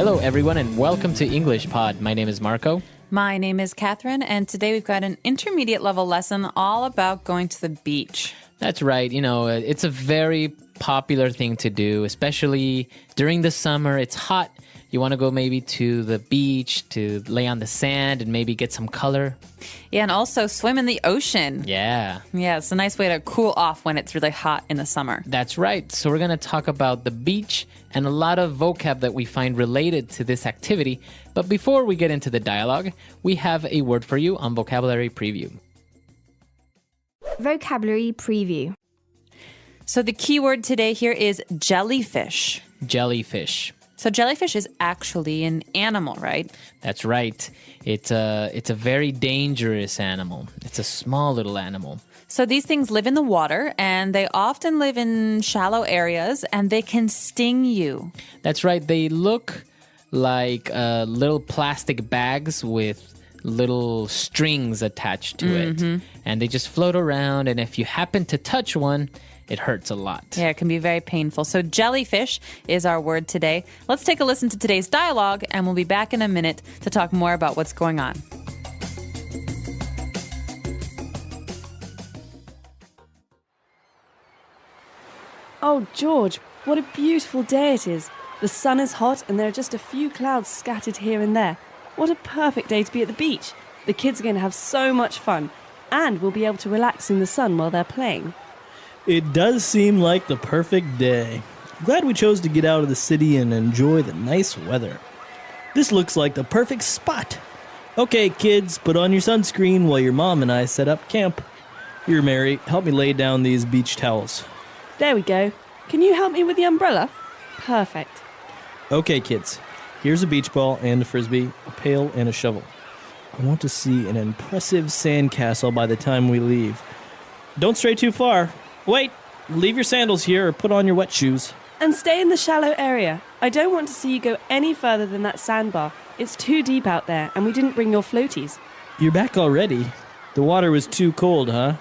Hello, everyone, and welcome to Englishpod. My name is Marco. My name is Catherine, and today we've got an intermediate level lesson all about going to the beach. That's right. You know, it's a very popular thing to do, especially during the summer. It's hot. You want to go maybe to the beach to lay on the sand and maybe get some color. Yeah, and also swim in the ocean. Yeah. Yeah, it's a nice way to cool off when it's really hot in the summer. That's right. So we're going to talk about the beach and a lot of vocab that we find related to this activity. But before we get into the dialogue, we have a word for you on Vocabulary Preview. Vocabulary Preview. So the key word today here is jellyfish. Jellyfish. So jellyfish is actually an animal, right? That's right. It's a very dangerous animal. It's a small little animal. So these things live in the water, and they often live in shallow areas, and they can sting you. That's right. They look like little plastic bags with little strings attached to it. And they just float around, and if you happen to touch one, it hurts a lot. Yeah, it can be very painful. So jellyfish is our word today. Let's take a listen to today's dialogue, and we'll be back in a minute to talk more about what's going on. Oh, George, what a beautiful day it is. The sun is hot and there are just a few clouds scattered here and there. What a perfect day to be at the beach. The kids are going to have so much fun, and we'll be able to relax in the sun while they're playing. It does seem like the perfect day. I'm glad we chose to get out of the city and enjoy the nice weather. This looks like the perfect spot. Okay, kids, put on your sunscreen while your mom and I set up camp. Here, Mary, help me lay down these beach towels. There we go. Can you help me with the umbrella? Perfect. Okay, kids, here's a beach ball and a frisbee, a pail and a shovel. I want to see an impressive sandcastle by the time we leave. Don't stray too far. Wait, leave your sandals here or put on your wet shoes. And stay in the shallow area. I don't want to see you go any further than that sandbar. It's too deep out there, and we didn't bring your floaties. You're back already? The water was too cold, huh?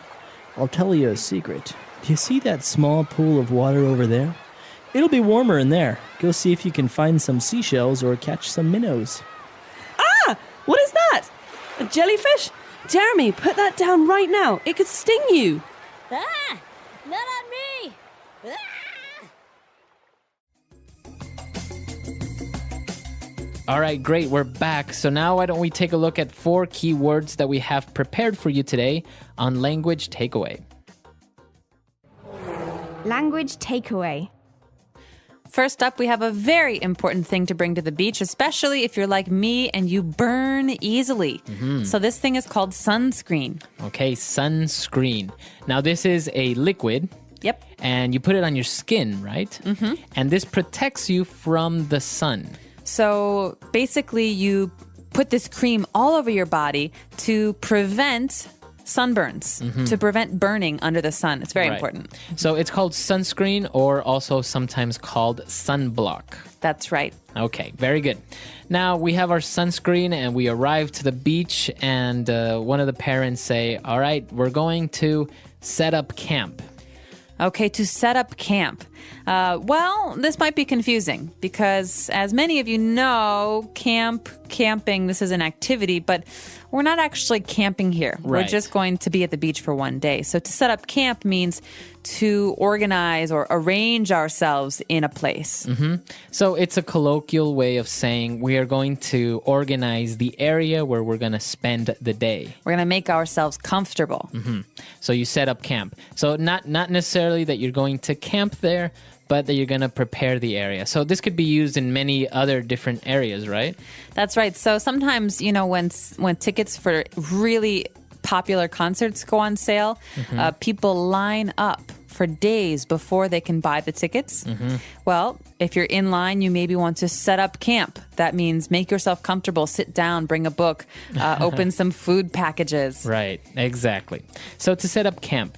I'll tell you a secret. Do you see that small pool of water over there? It'll be warmer in there. Go see if you can find some seashells or catch some minnows. Ah! What is that? A jellyfish? Jeremy, put that down right now. It could sting you. Ah! Not on me! Ah! All right, great. We're back. So now why don't we take a look at 4 key words that we have prepared for you today on Language Takeaway. Language Takeaway. First up, we have a very important thing to bring to the beach, especially if you're like me and you burn easily. So this thing is called sunscreen. Okay, sunscreen. Now this is a liquid. Yep. And you put it on your skin, right? And this protects you from the sun. So basically, you put this cream all over your body to prevent sunburns, to prevent burning under the sun. It's very important. So it's called sunscreen, or also sometimes called sunblock. That's right. Okay, very good. Now we have our sunscreen and we arrive to the beach, and one of the parents say, all right, we're going to set up camp. Okay, to set up camp. Well, this might be confusing because, as many of you know, camping, this is an activity, but we're not actually camping here. Right. We're just going to be at the beach for one day. So to set up camp means to organize or arrange ourselves in a place. So it's a colloquial way of saying we are going to organize the area where we're going to spend the day. We're going to make ourselves comfortable. So you set up camp. So not necessarily that you're going to camp there, but that you're going to prepare the area. So this could be used in many other different areas, right? That's right. So sometimes, you know, when tickets for really popular concerts go on sale, people line up for days before they can buy the tickets. Well, if you're in line, you maybe want to set up camp. That means make yourself comfortable, sit down, bring a book, open some food packages. Right, exactly. So to set up camp.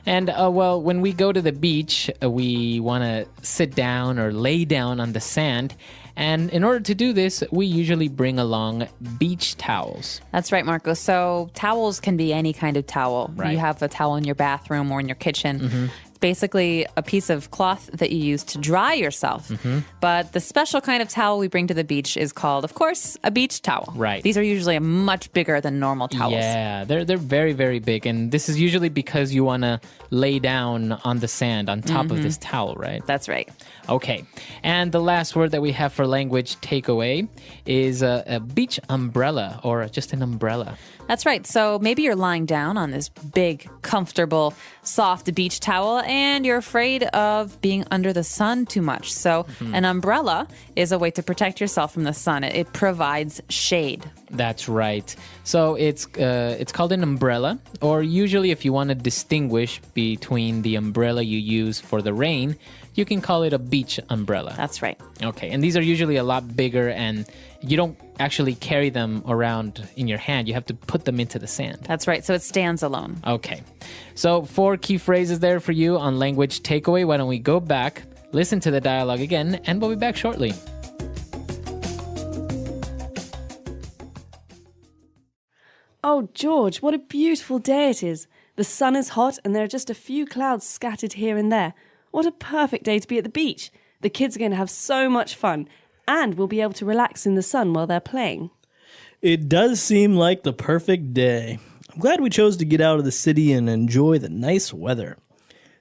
And, well, when we go to the beach, we want to sit down or lay down on the sand. And in order to do this, we usually bring along beach towels. That's right, Marco. So towels can be any kind of towel. Right. You have a towel in your bathroom or in your kitchen. basically a piece of cloth that you use to dry yourself. But the special kind of towel we bring to the beach is called, of course, a beach towel. Right. These are usually much bigger than normal towels. Yeah, they're very, very big. And this is usually because you want to lay down on the sand on top of this towel, right? That's right. Okay. And the last word that we have for language takeaway is a beach umbrella or just an umbrella. That's right. So maybe you're lying down on this big, comfortable, soft beach towel and you're afraid of being under the sun too much. So an umbrella is a way to protect yourself from the sun. It provides shade. That's right. So it's called an umbrella, or usually if you want to distinguish between the umbrella you use for the rain, you can call it a beach umbrella. That's right. Okay, and these are usually a lot bigger, and you don't actually carry them around in your hand. You have to put them into the sand. That's right. So it stands alone. Okay, so 4 key phrases there for you on language takeaway. Why don't we go back, listen to the dialogue again, and we'll be back shortly. Oh, George, what a beautiful day it is. The sun is hot and there are just a few clouds scattered here and there. What a perfect day to be at the beach. The kids are going to have so much fun and we'll be able to relax in the sun while they're playing. It does seem like the perfect day. I'm glad we chose to get out of the city and enjoy the nice weather.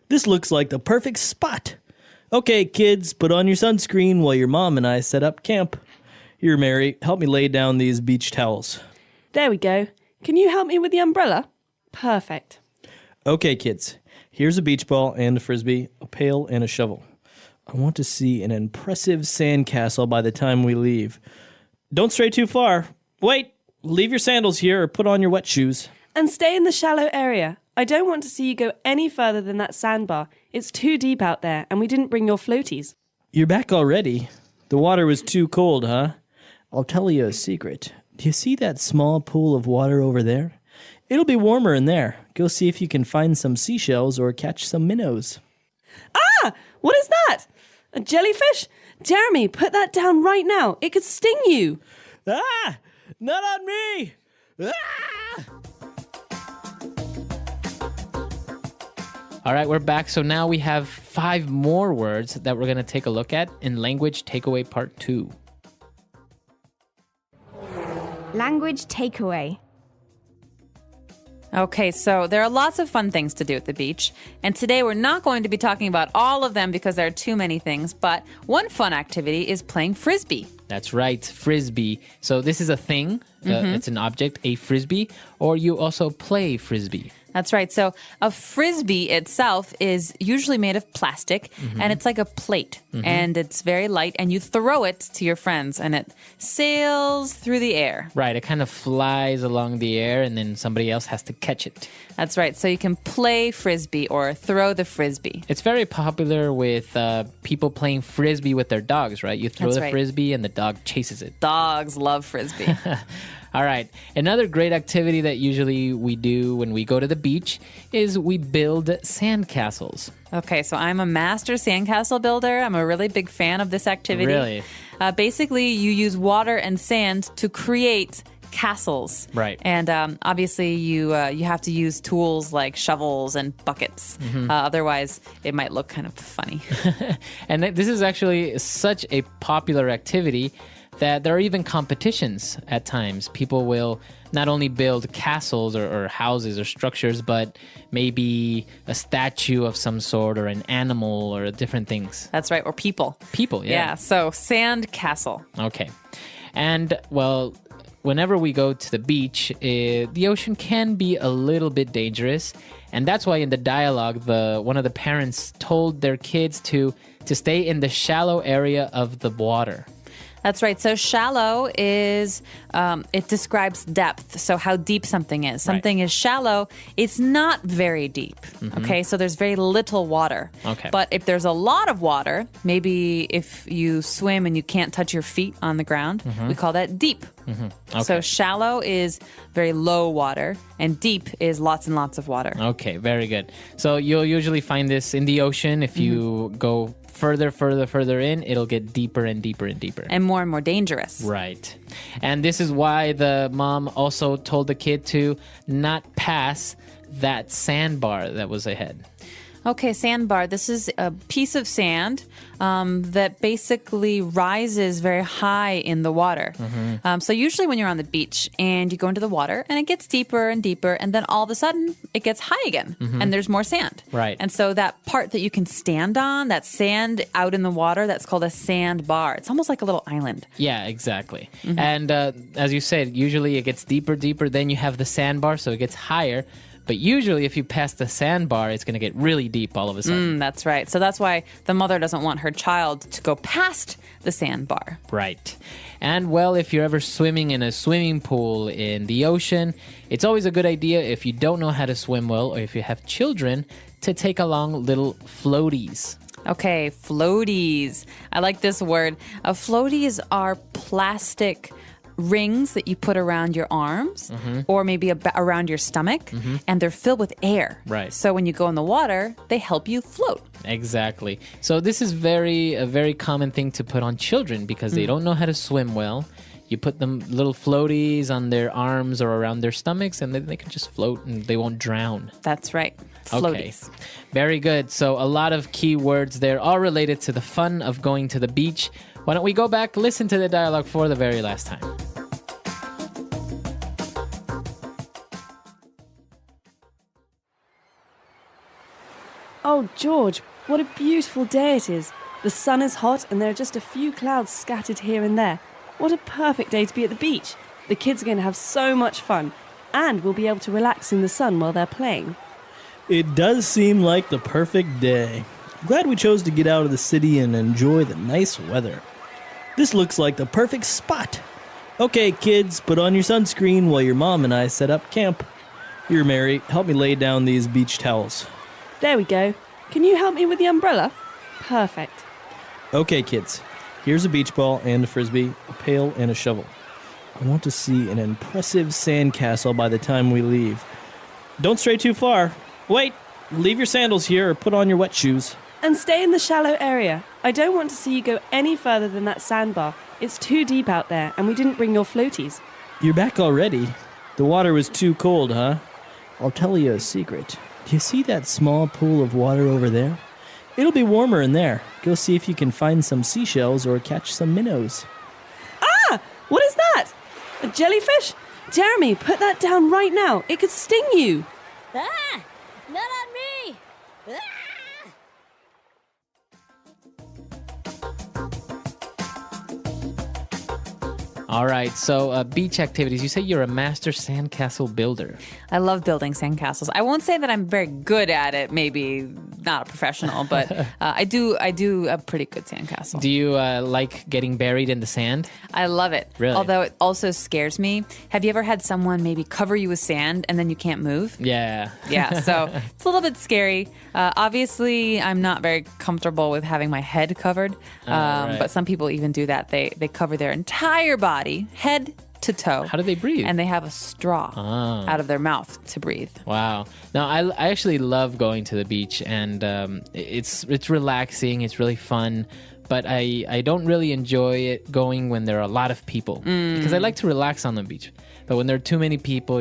This looks like the perfect spot. Okay, kids, put on your sunscreen while your mom and I set up camp. Here, Mary, help me lay down these beach towels. There we go. Can you help me with the umbrella? Perfect. Okay, kids. Here's a beach ball and a frisbee, a pail and a shovel. I want to see an impressive sandcastle by the time we leave. Don't stray too far. Wait, leave your sandals here or put on your wet shoes. And stay in the shallow area. I don't want to see you go any further than that sandbar. It's too deep out there and we didn't bring your floaties. You're back already. The water was too cold, huh? I'll tell you a secret. Do you see that small pool of water over there? It'll be warmer in there. Go see if you can find some seashells or catch some minnows. Ah! What is that? A jellyfish? Jeremy, put that down right now. It could sting you. Ah! Not on me! Ah! All right, we're back. So now we have 5 more words that we're going to take a look at in language takeaway part 2. Language takeaway. Okay, so there are lots of fun things to do at the beach. And today we're not going to be talking about all of them because there are too many things. But one fun activity is playing frisbee. That's right, frisbee. So this is a thing. It's an object, a frisbee, or you also play frisbee. That's right. So a frisbee itself is usually made of plastic and it's like a plate and it's very light and you throw it to your friends and it sails through the air. Right, it kind of flies along the air and then somebody else has to catch it. That's right. So you can play frisbee or throw the frisbee. It's very popular with people playing frisbee with their dogs, right? You throw That's the right. frisbee and the dog chases it. Dogs love frisbee. All right. Another great activity that usually we do when we go to the beach is we build sandcastles. Okay, so I'm a master sandcastle builder. I'm a really big fan of this activity. Really? Basically, you use water and sand to create castles. Right. And obviously, you have to use tools like shovels and buckets. Otherwise, it might look kind of funny. And this is actually such a popular activity that there are even competitions at times. People will not only build castles or houses or structures, but maybe a statue of some sort or an animal or different things. That's right, or people. People, yeah. Yeah, so sand castle. Okay. And, well, whenever we go to the beach, the ocean can be a little bit dangerous. And that's why in the dialogue, one of the parents told their kids to stay in the shallow area of the water. That's right. So shallow is, it describes depth. So how deep something is. Something is shallow. It's not very deep. Okay. So there's very little water. Okay. But if there's a lot of water, maybe if you swim and you can't touch your feet on the ground, we call that deep. Okay. So shallow is very low water and deep is lots and lots of water. Okay, very good. So you'll usually find this in the ocean. If you go further in, it'll get deeper and deeper and deeper. And more dangerous. Right. And this is why the mom also told the kid to not pass that sandbar that was ahead. Okay, sandbar. This is a piece of sand that basically rises very high in the water. So usually when you're on the beach and you go into the water and it gets deeper and deeper, and then all of a sudden it gets high again and there's more sand. Right. And so that part that you can stand on, that sand out in the water, that's called a sandbar. It's almost like a little island. Yeah, exactly. And as you said, usually it gets deeper, then you have the sandbar, so it gets higher. But usually if you pass the sandbar, it's going to get really deep all of a sudden. That's right. So that's why the mother doesn't want her child to go past the sandbar. Right. And well, if you're ever swimming in a swimming pool in the ocean, it's always a good idea if you don't know how to swim well or if you have children to take along little floaties. Okay, floaties. I like this word. Floaties are plastic rings that you put around your arms or maybe around your stomach, and they're filled with air. Right. So when you go in the water, they help you float. Exactly. So this is a very common thing to put on children because they don't know how to swim well. You put them little floaties on their arms or around their stomachs, and then they can just float and they won't drown. That's right. Floaties. Okay. Very good. So a lot of key words there, all related to the fun of going to the beach. Why don't we go back, listen to the dialogue for the very last time. Oh, George, what a beautiful day it is. The sun is hot and there are just a few clouds scattered here and there. What a perfect day to be at the beach. The kids are going to have so much fun and we'll be able to relax in the sun while they're playing. It does seem like the perfect day. I'm glad we chose to get out of the city and enjoy the nice weather. This looks like the perfect spot. Okay, kids, put on your sunscreen while your mom and I set up camp. Here, Mary, help me lay down these beach towels. There we go. Can you help me with the umbrella? Perfect. Okay, kids. Here's a beach ball and a frisbee, a pail and a shovel. I want to see an impressive sandcastle by the time we leave. Don't stray too far. Wait, leave your sandals here or put on your wet shoes. And stay in the shallow area. I don't want to see you go any further than that sandbar. It's too deep out there and we didn't bring your floaties. You're back already? The water was too cold, huh? I'll tell you a secret. Do you see that small pool of water over there? It'll be warmer in there. Go see if you can find some seashells or catch some minnows. Ah! What is that? A jellyfish? Jeremy, put that down right now. It could sting you. Ah! Not on me! Ah! All right, so beach activities. You say you're a master sandcastle builder. I love building sandcastles. I won't say that I'm very good at it, maybe not a professional, but I do a pretty good sandcastle. Do you like getting buried in the sand? I love it. Really? Although it also scares me. Have you ever had someone maybe cover you with sand and then you can't move? Yeah. Yeah, so it's a little bit scary. Obviously, I'm not very comfortable with having my head covered, right. but some people even do that. They cover their entire body, head to toe. How do they breathe? And they have a straw out of their mouth to breathe. Wow. No, I actually love going to the beach, and it's relaxing. It's really fun. But I don't really enjoy it going when there are a lot of people because I like to relax on the beach. But when there are too many people,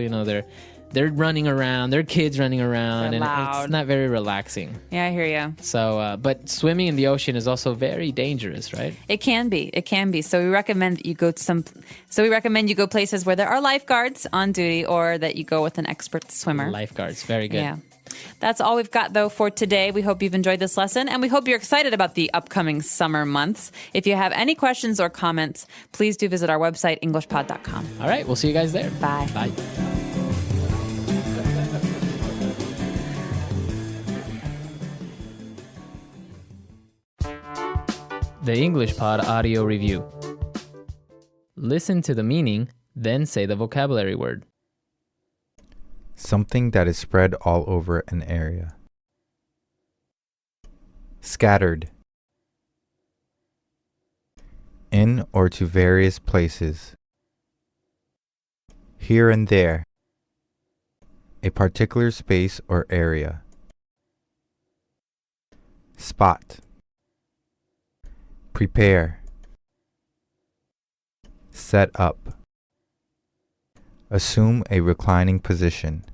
they're running around, their kids running around, They're and loud. it's not very relaxing. Yeah, I hear you. So, but swimming in the ocean is also very dangerous, right? It can be. It can be. So we recommend that you go to places where there are lifeguards on duty, or that you go with an expert swimmer. Lifeguards, very good. Yeah. That's all we've got, though, for today. We hope you've enjoyed this lesson, and we hope you're excited about the upcoming summer months. If you have any questions or comments, please do visit our website, Englishpod.com. All right, we'll see you guys there. Bye. Bye. The Englishpod audio review. Listen to the meaning, then say the vocabulary word. Something that is spread all over an area. Scattered. In or to various places. Here and there. A particular space or area. Spot. Prepare. Set up. Assume a reclining position.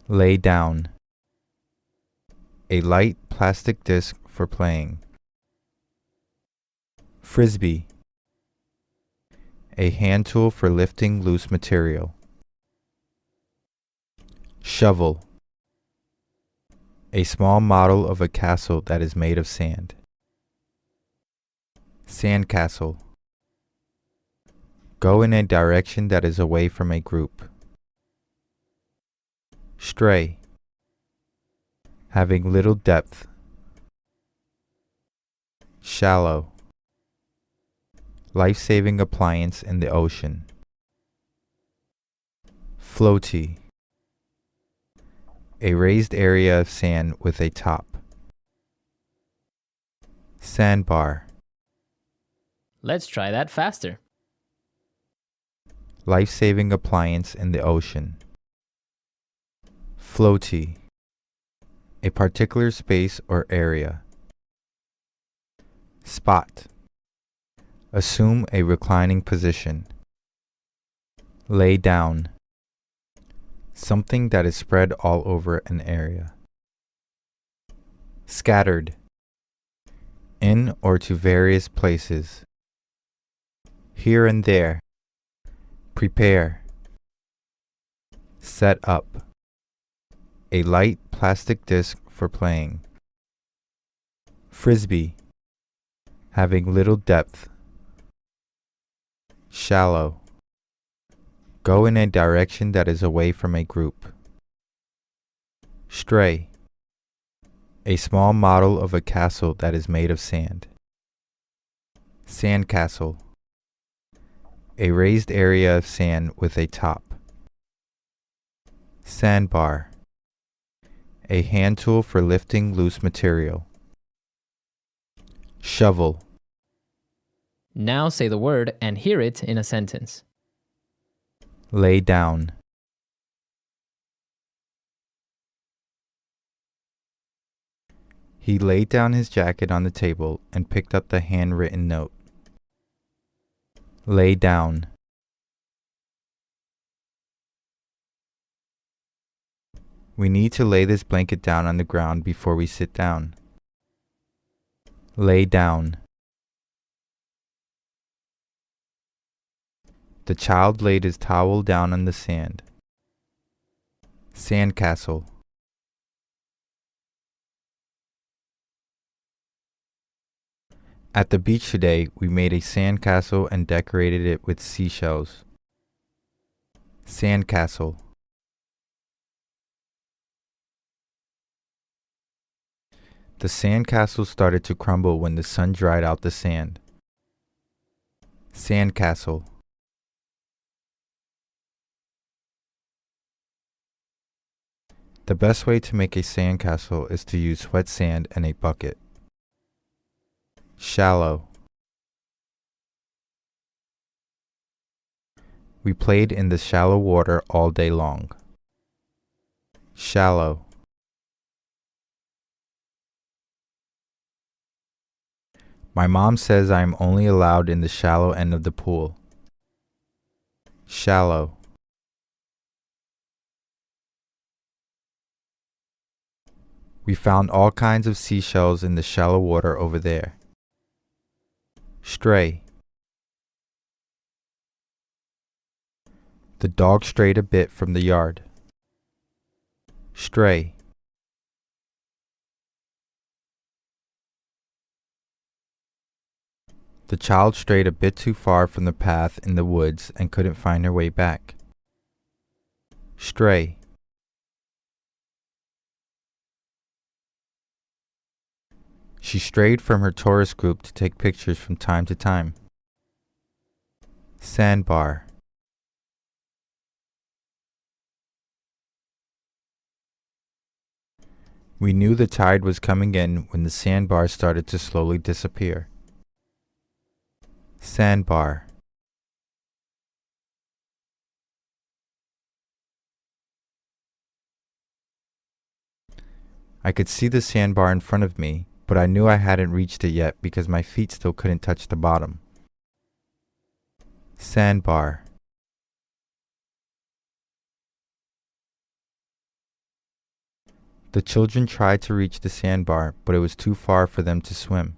Lay down. A light plastic disc for playing. Frisbee. A hand tool for lifting loose material. Shovel. A small model of a castle that is made of sand. Sandcastle. Go in a direction that is away from a group. Stray. Having little depth. Shallow. Life-saving appliance in the ocean. Floaty. A raised area of sand with a top. Sandbar. Let's try that faster. Life-saving appliance in the ocean. Floaty. A particular space or area. Spot. Assume a reclining position. Lay down. Something that is spread all over an area. Scattered. In or to various places. Here and there. Prepare. Set up. A light plastic disc for playing. Frisbee. Having little depth. Shallow. Go in a direction that is away from a group. Stray. A small model of a castle that is made of sand. Sandcastle. A raised area of sand with a top. Sandbar. A hand tool for lifting loose material. Shovel. Now say the word and hear it in a sentence. Lay down. He laid down his jacket on the table and picked up the handwritten note. Lay down. We need to lay this blanket down on the ground before we sit down. Lay down. The child laid his towel down on the sand. Sandcastle. At the beach today, we made a sandcastle and decorated it with seashells. Sandcastle. The sandcastle started to crumble when the sun dried out the sand. Sandcastle. The best way to make a sandcastle is to use wet sand and a bucket. Shallow. We played in the shallow water all day long. Shallow. My mom says I am only allowed in the shallow end of the pool. Shallow. We found all kinds of seashells in the shallow water over there. Stray. The dog strayed a bit from the yard. Stray. The child strayed a bit too far from the path in the woods and couldn't find her way back. Stray. She strayed from her tourist group to take pictures from time to time. Sandbar. We knew the tide was coming in when the sandbar started to slowly disappear. Sandbar. I could see the sandbar in front of me, but I knew I hadn't reached it yet because my feet still couldn't touch the bottom. Sandbar. The children tried to reach the sandbar, but it was too far for them to swim.